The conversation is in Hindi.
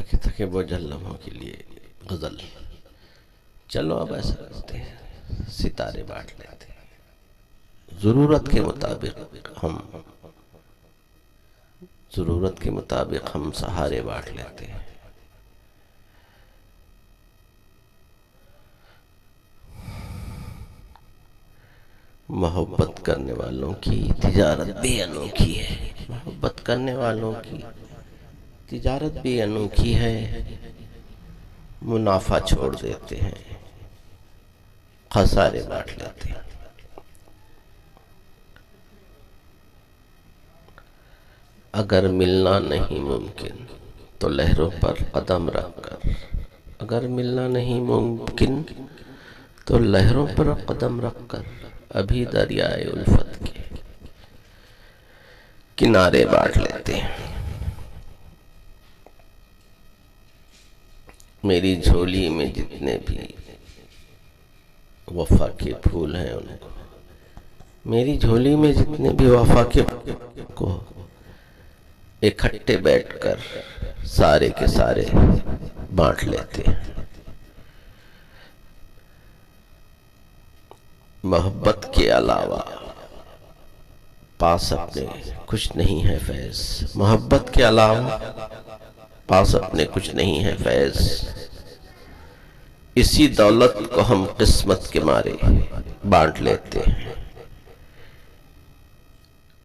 थके थके बोझल लम्हों के लिए गजल। चलो अब ऐसा करते हैं, सितारे बांट लेते हैं। जरूरत के मुताबिक हम सहारे बांट लेते हैं। मोहब्बत करने वालों की तिजारत भी अनोखी है। मोहब्बत करने वालों की तिजारत भी अनोखी है। मुनाफा छोड़ देते हैं, खसारे बांट लेते हैं। अगर मिलना नहीं मुमकिन तो लहरों पर कदम रखकर, अगर मिलना नहीं मुमकिन तो लहरों पर कदम रखकर अभी दरियाए उल्फत के किनारे बांट लेते हैं। मेरी झोली में जितने भी वफा के फूल हैं उनको, मेरी झोली में जितने भी वफा के को इकट्ठे बैठकर सारे के सारे बांट लेते हैं। मोहब्बत के अलावा पास अपने कुछ नहीं है फैज। मोहब्बत के अलावा पास अपने कुछ नहीं है फैज। इसी दौलत को हम किस्मत के मारे बांट लेते हैं।